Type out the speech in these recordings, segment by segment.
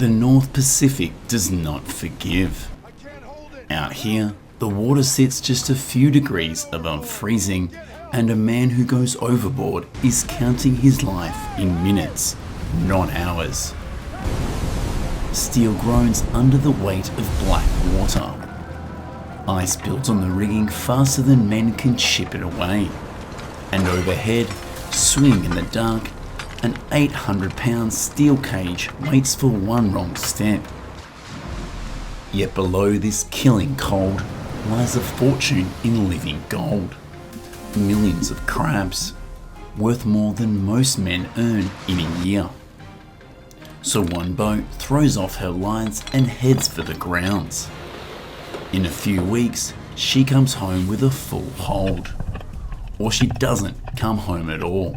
The North Pacific does not forgive. Out here, the water sits just a few degrees above freezing, and a man who goes overboard is counting his life in minutes, not hours. Steel groans under the weight of black water. Ice builds on the rigging faster than men can chip it away. And overhead, swinging in the dark, an 800-pound steel cage waits for one wrong step. Yet below this killing cold lies a fortune in living gold. Millions of crabs, worth more than most men earn in a year. So one boat throws off her lines and heads for the grounds. In a few weeks, she comes home with a full hold. Or she doesn't come home at all.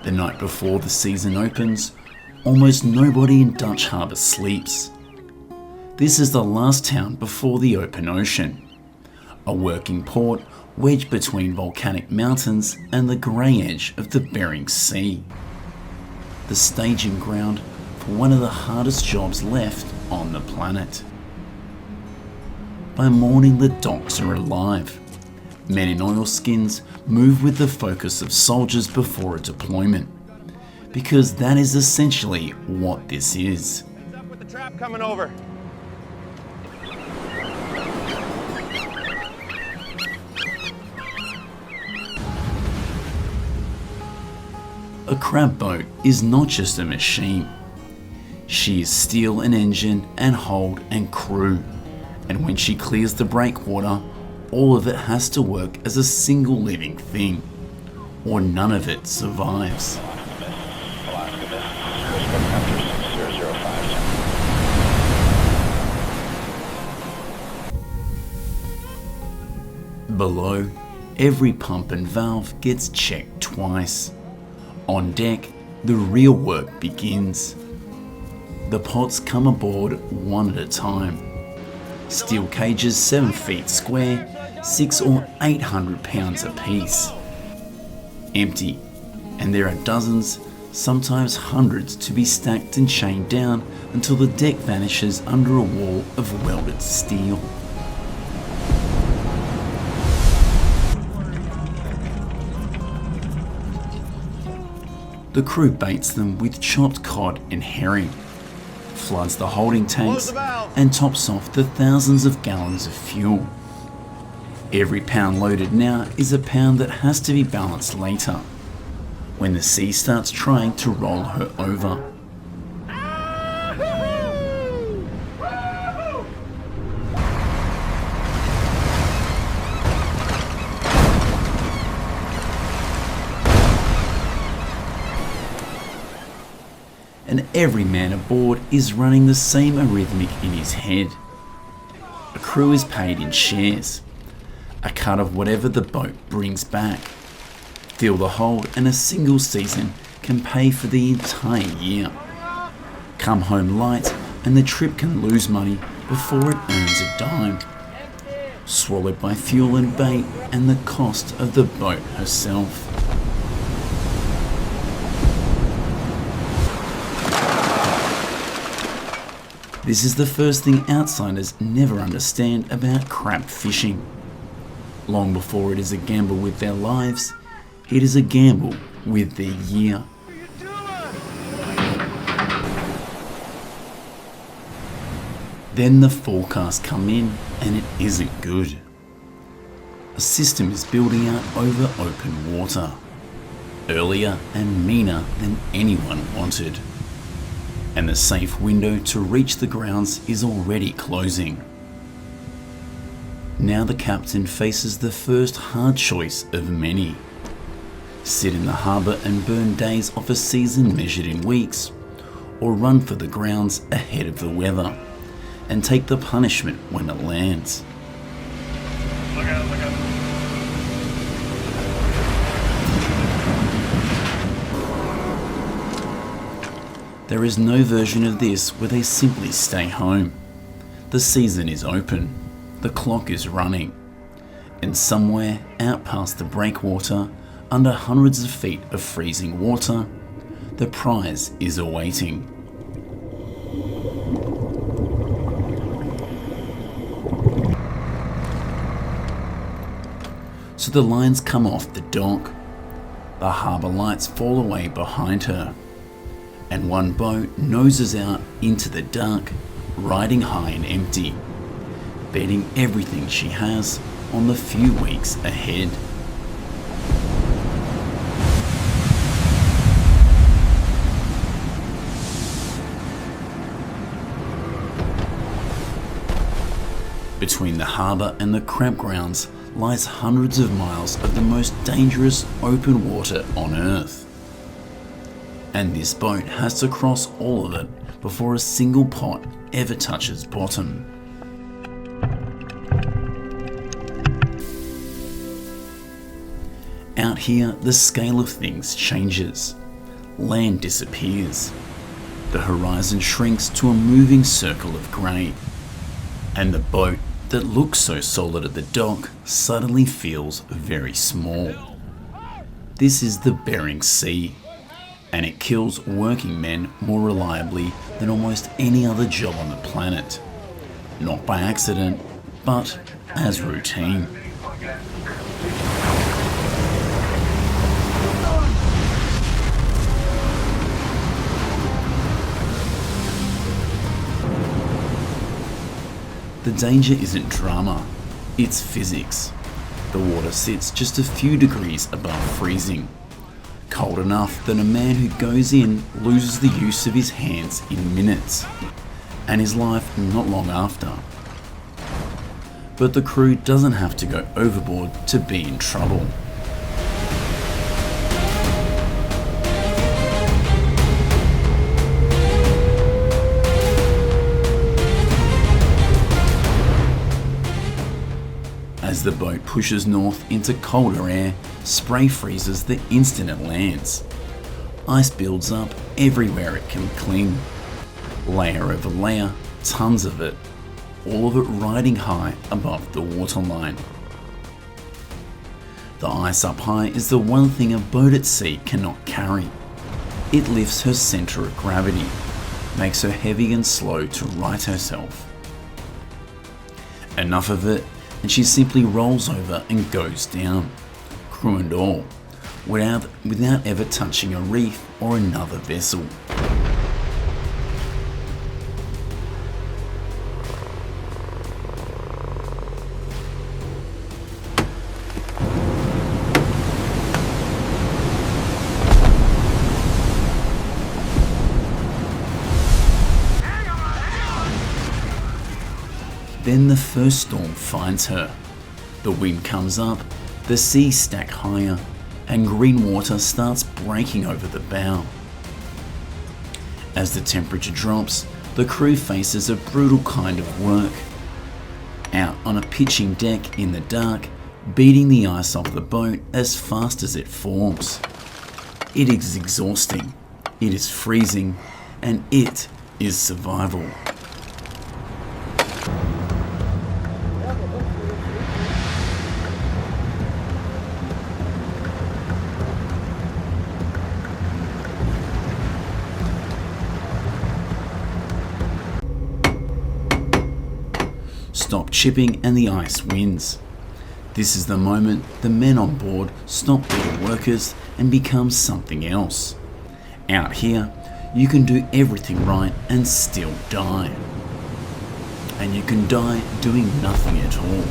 The night before the season opens, almost nobody in Dutch Harbour sleeps. This is the last town before the open ocean. A working port wedged between volcanic mountains and the grey edge of the Bering Sea. The staging ground for one of the hardest jobs left on the planet. By morning, the docks are alive. Men in oilskins move with the focus of soldiers before a deployment, because that is essentially what this is. What's up with the trap coming over? A crab boat is not just a machine. She is steel and engine and hold and crew, and when she clears the breakwater, all of it has to work as a single living thing, or none of it survives. Below, every pump and valve gets checked twice. On deck, the real work begins. The pots come aboard one at a time. Steel cages 7 feet square, 600 or 800 pounds apiece. Empty, and there are dozens, sometimes hundreds, to be stacked and chained down until the deck vanishes under a wall of welded steel. The crew baits them with chopped cod and herring, floods the holding tanks, and tops off the thousands of gallons of fuel. Every pound loaded now is a pound that has to be balanced later, when the sea starts trying to roll her over. And every man aboard is running the same arrhythmic in his head. A crew is paid in shares, a cut of whatever the boat brings back. Fill the hold and a single season can pay for the entire year. Come home light and the trip can lose money before it earns a dime. Swallowed by fuel and bait and the cost of the boat herself. This is the first thing outsiders never understand about crab fishing. Long before it is a gamble with their lives, it is a gamble with their year. Then the forecasts come in and it isn't good. A system is building out over open water, earlier and meaner than anyone wanted. And the safe window to reach the grounds is already closing. Now the captain faces the first hard choice of many. Sit in the harbour and burn days off a season measured in weeks, or run for the grounds ahead of the weather, and take the punishment when it lands. Look out, look out. There is no version of this where they simply stay home. The season is open, the clock is running, and somewhere out past the breakwater, under hundreds of feet of freezing water, the prize is awaiting. So the lines come off the dock. The harbour lights fall away behind her, and one boat noses out into the dark, riding high and empty, betting everything she has on the few weeks ahead. Between the harbour and the campgrounds lies hundreds of miles of the most dangerous open water on Earth. And this boat has to cross all of it before a single pot ever touches bottom. Out here, the scale of things changes. Land disappears. The horizon shrinks to a moving circle of grey. And the boat that looks so solid at the dock suddenly feels very small. This is the Bering Sea, and it kills working men more reliably than almost any other job on the planet. Not by accident, but as routine. The danger isn't drama, it's physics. The water sits just a few degrees above freezing. Cold enough that a man who goes in loses the use of his hands in minutes, and his life not long after. But the crew doesn't have to go overboard to be in trouble. As the boat pushes north into colder air, spray freezes the instant it lands. Ice builds up everywhere it can cling. Layer over layer, tons of it, all of it riding high above the waterline. The ice up high is the one thing a boat at sea cannot carry. It lifts her centre of gravity, makes her heavy and slow to right herself. Enough of it, and she simply rolls over and goes down, crew and all, without ever touching a reef or another vessel. Then the first storm finds her. The wind comes up, the seas stack higher, and green water starts breaking over the bow. As the temperature drops, the crew faces a brutal kind of work. Out on a pitching deck in the dark, beating the ice off the boat as fast as it forms. It is exhausting, it is freezing, and it is survival. Stop chipping and the ice wins. This is the moment the men on board stop being workers and become something else. Out here, you can do everything right and still die. And you can die doing nothing at all.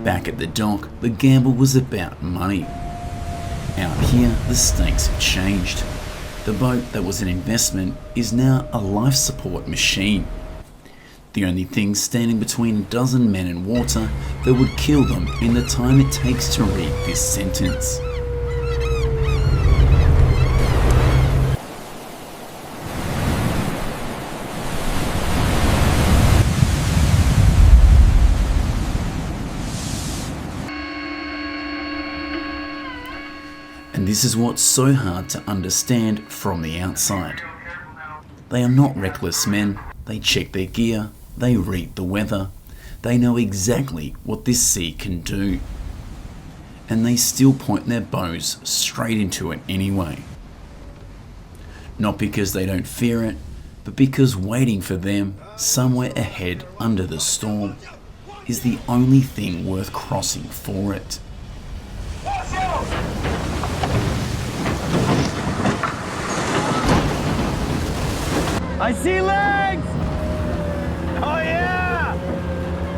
Back at the dock, the gamble was about money. Out here, the stakes have changed. The boat that was an investment is now a life support machine. The only thing standing between a dozen men and water that would kill them in the time it takes to read this sentence. And this is what's so hard to understand from the outside. They are not reckless men. They check their gear, they read the weather, They know exactly what this sea can do, and they still point their bows straight into it anyway. Not because they don't fear it, but because waiting for them somewhere ahead under the storm is the only thing worth crossing for it. I see legs! Oh yeah!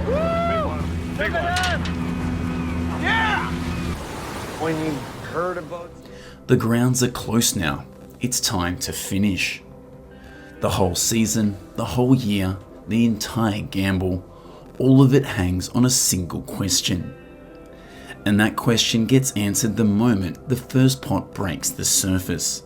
Woo! Big one. Yeah! When you heard about... The grounds are close now. It's time to finish. The whole season, the whole year, the entire gamble, all of it hangs on a single question. And that question gets answered the moment the first pot breaks the surface.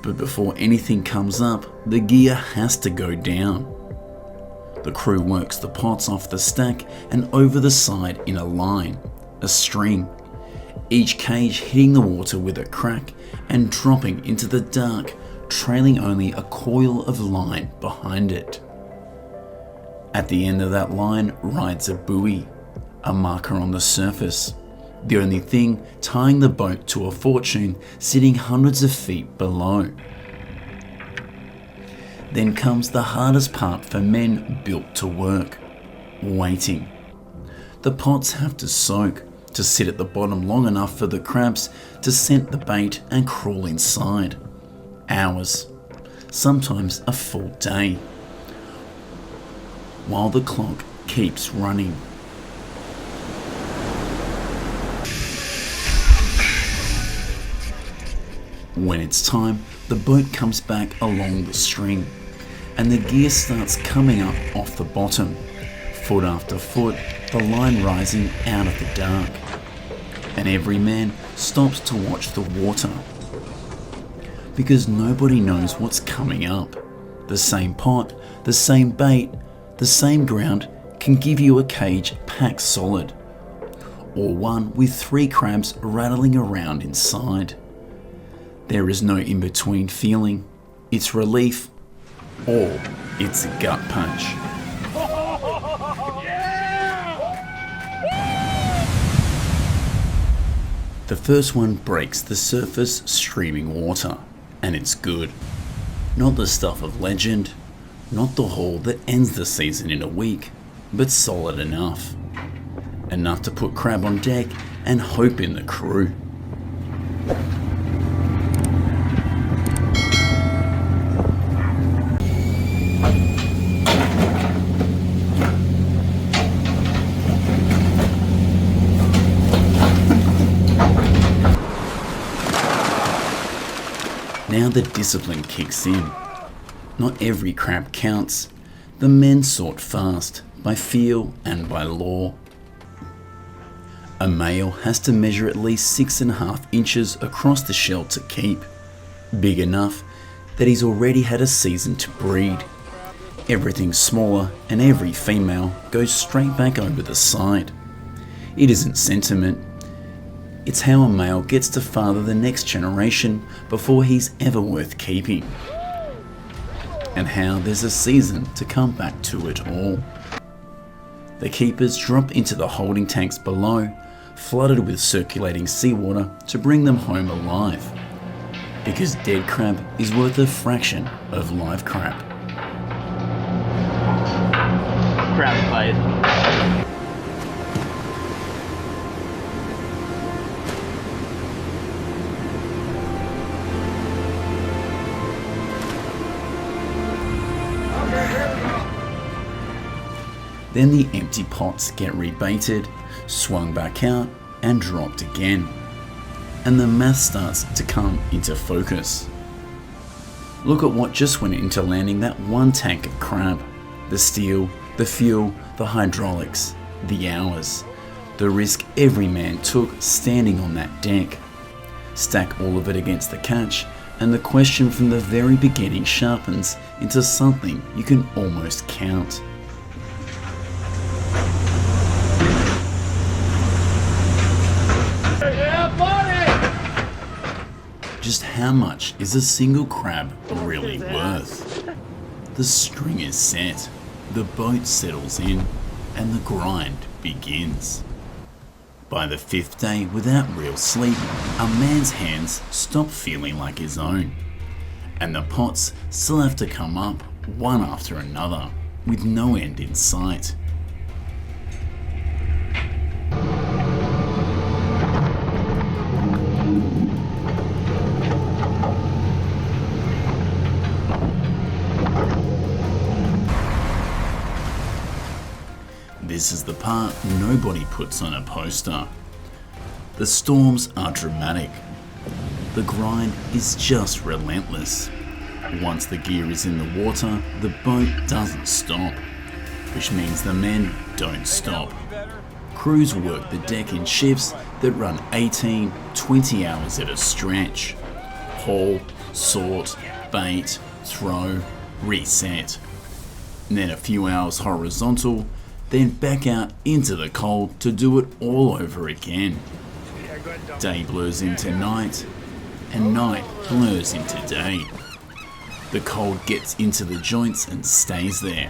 But before anything comes up, the gear has to go down. The crew works the pots off the stack and over the side in a line, a string, each cage hitting the water with a crack and dropping into the dark, trailing only a coil of line behind it. At the end of that line rides a buoy, a marker on the surface, the only thing tying the boat to a fortune sitting hundreds of feet below. Then comes the hardest part for men built to work, waiting. The pots have to soak, to sit at the bottom long enough for the crabs to scent the bait and crawl inside. Hours, sometimes a full day, while the clock keeps running. When it's time, the boat comes back along the string, and the gear starts coming up off the bottom, foot after foot, the line rising out of the dark. And every man stops to watch the water, because nobody knows what's coming up. The same pot, the same bait, the same ground can give you a cage packed solid, or one with 3 crabs rattling around inside. There is no in-between feeling. It's relief, or it's a gut punch. The first one breaks the surface streaming water, and it's good. Not the stuff of legend, not the haul that ends the season in a week, but solid enough. Enough to put crab on deck and hope in the crew. Now the discipline kicks in. Not every crab counts. The men sort fast, by feel and by law. A male has to measure at least 6.5 inches across the shell to keep. Big enough that he's already had a season to breed. Everything smaller and every female goes straight back over the side. It isn't sentiment. It's how a male gets to father the next generation before he's ever worth keeping. And how there's a season to come back to it all. The keepers drop into the holding tanks below, flooded with circulating seawater to bring them home alive. Because dead crab is worth a fraction of live crab. Crab bite. Then the empty pots get rebaited, swung back out, and dropped again. And the math starts to come into focus. Look at what just went into landing that one tank of crab. The steel, the fuel, the hydraulics, the hours, the risk every man took standing on that deck. Stack all of it against the catch, and the question from the very beginning sharpens into something you can almost count. just how much is a single crab really worth. The string is set, the boat settles in, and the grind begins. By the 5th day without real sleep, a man's hands stop feeling like his own, and the pots still have to come up one after another with no end in sight. This is the part nobody puts on a poster. The storms are dramatic. The grind is just relentless. Once the gear is in the water, the boat doesn't stop, which means the men don't stop. Crews work the deck in shifts that run 18, 20 hours at a stretch. Haul, sort, bait, throw, reset. And then a few hours horizontal, then back out into the cold to do it all over again. Day blurs into night, and night blurs into day. The cold gets into the joints and stays there,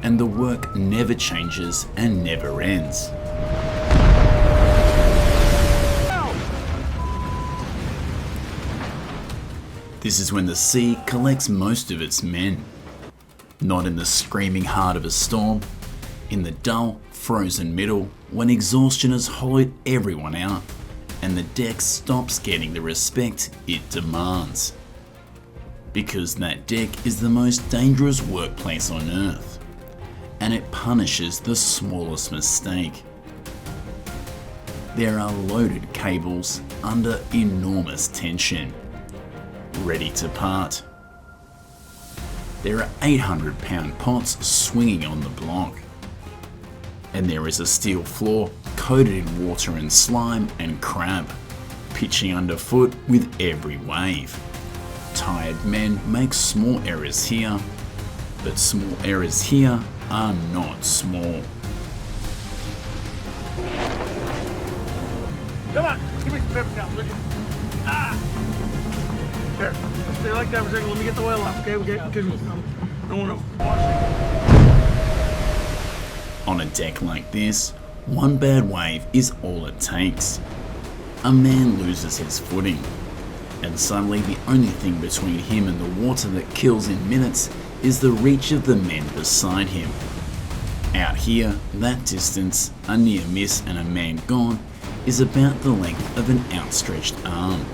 and the work never changes and never ends. This is when the sea collects most of its men. Not in the screaming heart of a storm, in the dull, frozen middle, when exhaustion has hollowed everyone out, and the deck stops getting the respect it demands. Because that deck is the most dangerous workplace on Earth, and it punishes the smallest mistake. There are loaded cables under enormous tension, ready to part. There are 800-pound pots swinging on the block. And there is a steel floor coated in water and slime and crab, pitching underfoot with every wave. Tired men make small errors here, but small errors here are not small. Come on, give me some paper towels, will you? Ah! There, stay like that for a second. Let me get the oil off, okay? Because I don't want to wash it. On a deck like this, one bad wave is all it takes. A man loses his footing, and suddenly the only thing between him and the water that kills in minutes is the reach of the men beside him. Out here, that distance, a near miss and a man gone, is about the length of an outstretched arm.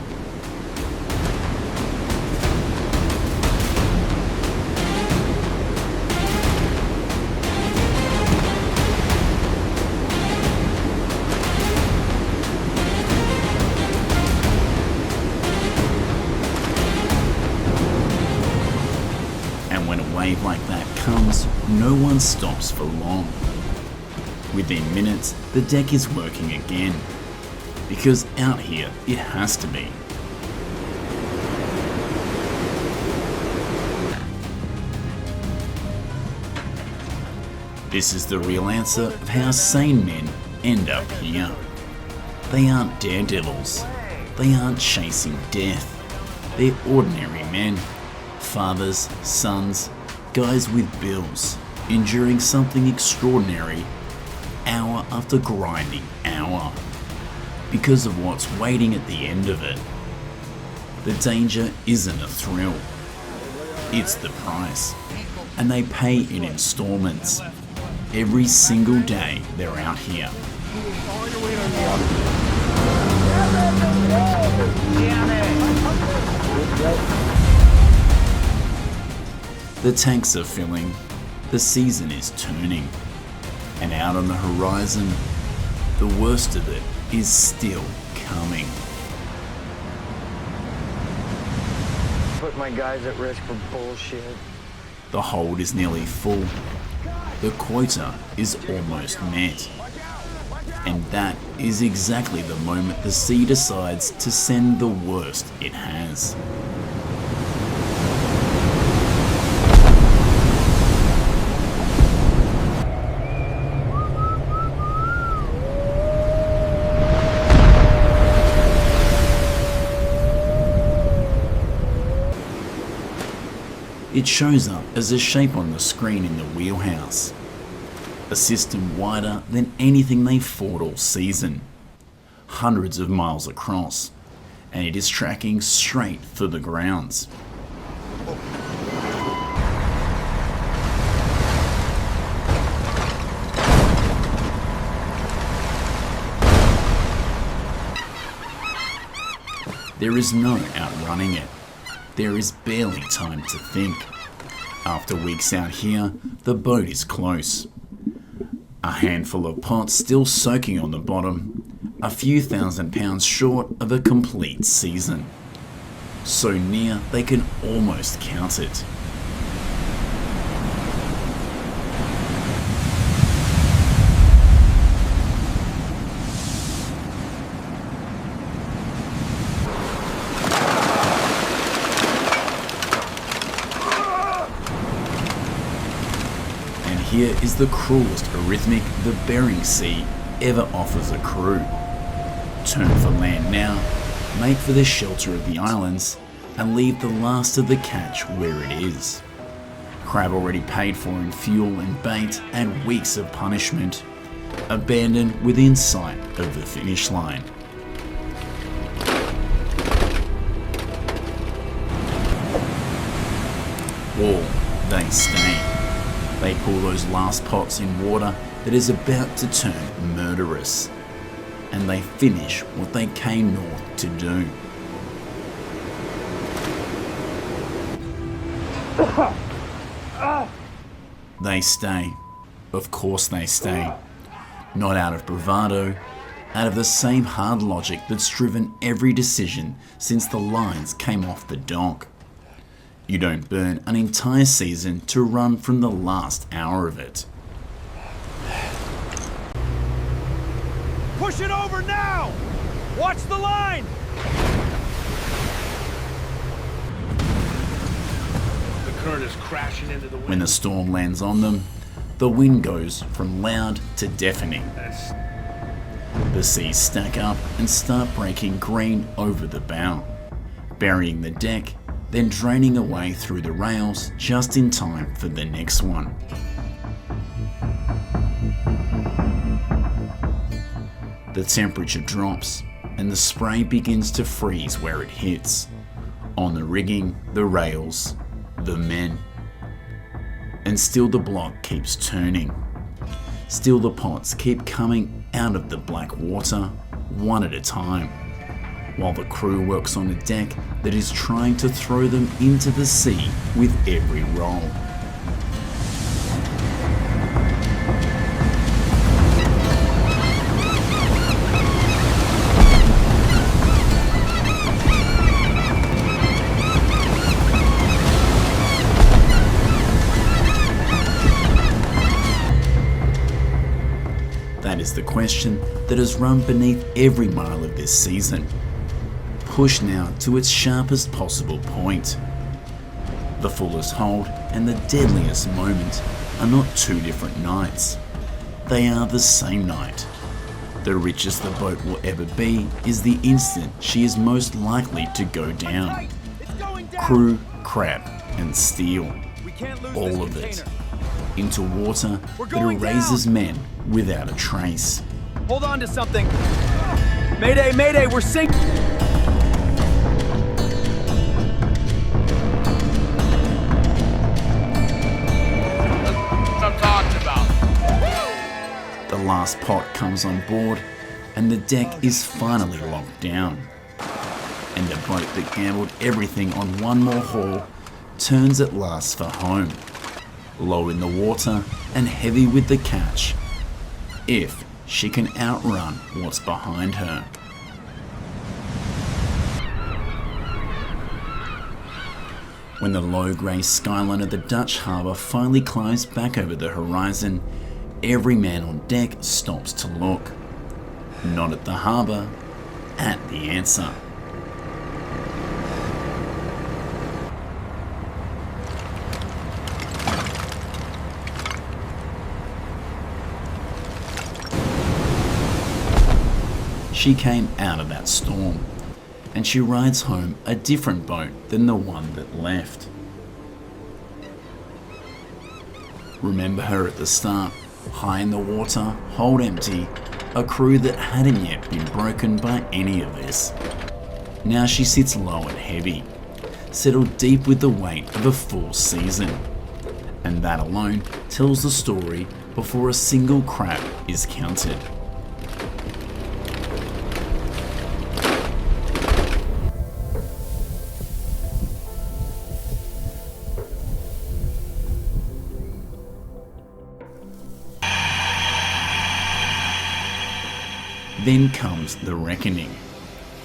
When a wave like that comes, no one stops for long. Within minutes, the deck is working again, because out here it has to be. This is the real answer of how sane men end up here. They aren't daredevils. They aren't chasing death. They're ordinary men. Fathers, sons, guys with bills, enduring something extraordinary, hour after grinding hour, because of what's waiting at the end of it. The danger isn't a thrill, it's the price, and they pay in installments. Every single day they're out here. The tanks are filling, the season is turning, and out on the horizon, the worst of it is still coming. Put my guys at risk for bullshit. The hold is nearly full, the quota is almost met, and that is exactly the moment the sea decides to send the worst it has. It shows up as a shape on the screen in the wheelhouse. A system wider than anything they fought all season. Hundreds of miles across, and it is tracking straight for the grounds. There is no outrunning it. There is barely time to think. After weeks out here, the boat is close. A handful of pots still soaking on the bottom, a few £1,000 short of a complete season. So near they can almost count it. Here is the cruelest arrhythmic the Bering Sea ever offers a crew. Turn for land now, make for the shelter of the islands, and leave the last of the catch where it is. Crab already paid for in fuel and bait and weeks of punishment, abandoned within sight of the finish line. Or they stay. They pull those last pots in water that is about to turn murderous. And they finish what they came north to do. They stay. Of course they stay. Not out of bravado, out of the same hard logic that's driven every decision since the lines came off the dock. You don't burn an entire season to run from the last hour of it. Push it over now! Watch the line! The current is crashing into the wind. When the storm lands on them, the wind goes from loud to deafening. The seas stack up and start breaking green over the bow, burying the deck, then draining away through the rails just in time for the next one. The temperature drops and the spray begins to freeze where it hits, on the rigging, the rails, the men. And still the block keeps turning. Still the pots keep coming out of the black water, one at a time, while the crew works on a deck that is trying to throw them into the sea with every roll. That is the question that has run beneath every mile of this season. Push now to its sharpest possible point. The fullest hold and the deadliest moment are not two different nights. They are the same night. The richest the boat will ever be is the instant she is most likely to go down. Crew, crab, and steel. All of it. Into water that erases men without a trace. Hold on to something. Mayday, mayday, we're sinking. The last pot comes on board and the deck is finally locked down. And the boat that gambled everything on one more haul turns at last for home. Low in the water and heavy with the catch, if she can outrun what's behind her. When the low grey skyline of the Dutch harbour finally climbs back over the horizon, every man on deck stops to look. Not at the harbour, at the answer. She came out of that storm, and she rides home a different boat than the one that left. Remember her at the start, high in the water, hold empty, a crew that hadn't yet been broken by any of this. Now she sits low and heavy, settled deep with the weight of a full season. And that alone tells the story before a single crab is counted. Then comes the reckoning.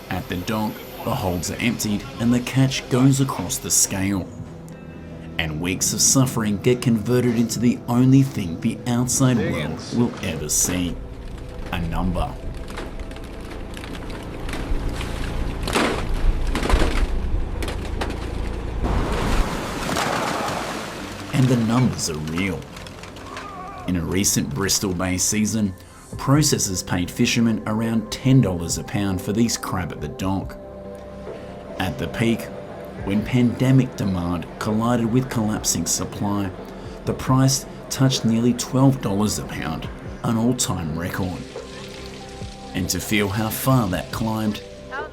At the dock, the holds are emptied and the catch goes across the scale. And weeks of suffering get converted into the only thing the outside world will ever see: a number. And the numbers are real. In a recent Bristol Bay season, processors paid fishermen around $10 a pound for these crab at the dock. At the peak, when pandemic demand collided with collapsing supply, the price touched nearly $12 a pound, an all-time record. And to feel how far that climbed,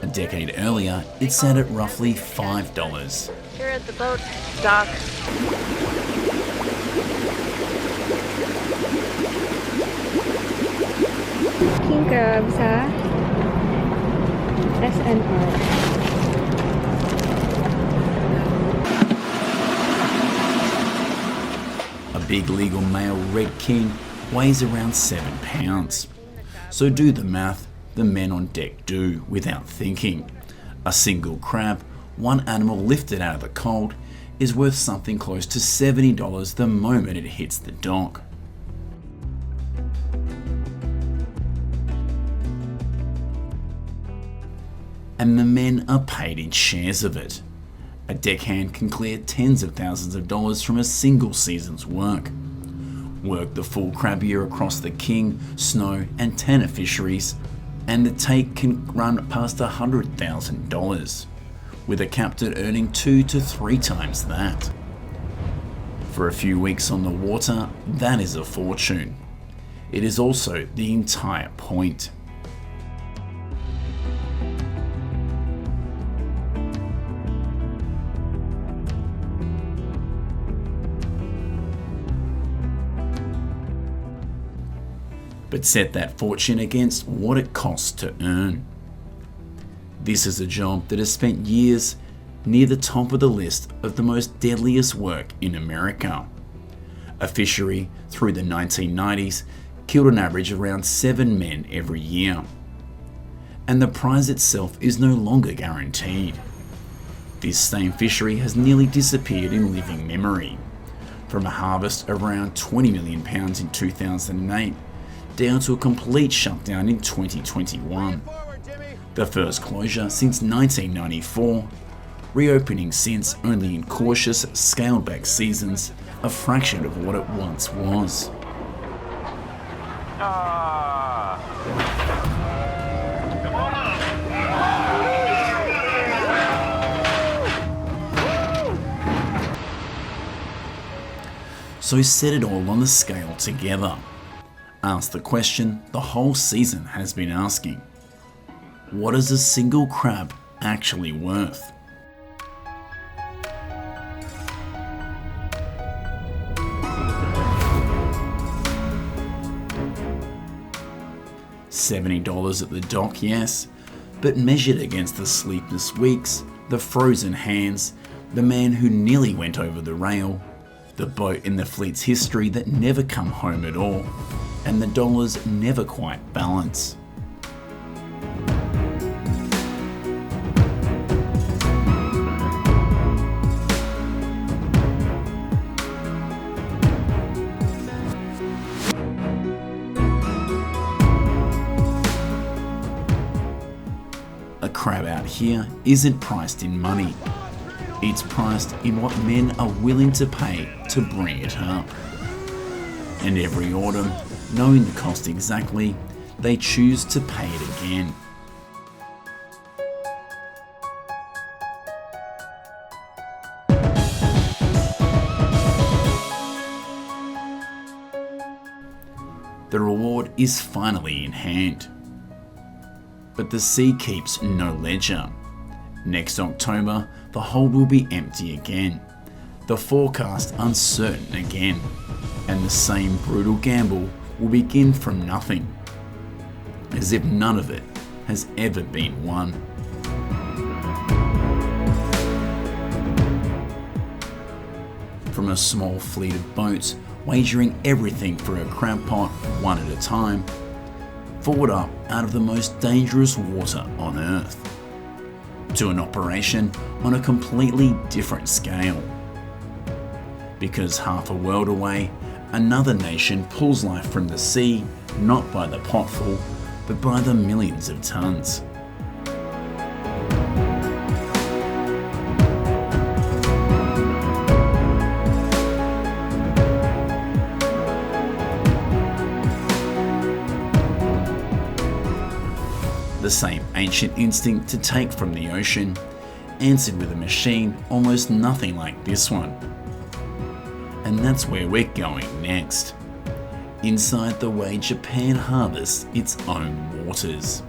a decade earlier it sat at roughly $5. Here at the boat dock. King crabs, ha? SNR. A big legal male red king weighs around 7 pounds. So do the math, the men on deck do without thinking. A single crab, one animal lifted out of the cold, is worth something close to $70 the moment it hits the dock. And the men are paid in shares of it. A deckhand can clear tens of thousands of dollars from a single season's work. Work the full crab year across the king, snow and tanner fisheries, and the take can run past $100,000, with a captain earning 2 to 3 times that. For a few weeks on the water, that is a fortune. It is also the entire point. But set that fortune against what it costs to earn. This is a job that has spent years near the top of the list of the most deadliest work in America. A fishery through the 1990s killed an average of around 7 men every year. And the prize itself is no longer guaranteed. This same fishery has nearly disappeared in living memory. From a harvest of around 20 million pounds in 2008, down to a complete shutdown in 2021. The first closure since 1994, reopening since only in cautious, scaled-back seasons, a fraction of what it once was. So set it all on the scale together. Ask the question the whole season has been asking. What is a single crab actually worth? $70 at the dock, yes, but measured against the sleepless weeks, the frozen hands, the man who nearly went over the rail, the boat in the fleet's history that never come home at all, and the dollars never quite balance. A crab out here isn't priced in money. It's priced in what men are willing to pay to bring it up. And every autumn, knowing the cost exactly, they choose to pay it again. is finally in hand. But the sea keeps no ledger. Next October, the hold will be empty again, the forecast uncertain again, and the same brutal gamble will begin from nothing, as if none of it has ever been won. From a small fleet of boats wagering everything for a crab pot one at a time, forward up out of the most dangerous water on Earth, to an operation on a completely different scale. Because half a world away, another nation pulls life from the sea, not by the potful, but by the millions of tons. The same ancient instinct to take from the ocean, answered with a machine almost nothing like this one. And that's where we're going next, inside the way Japan harvests its own waters.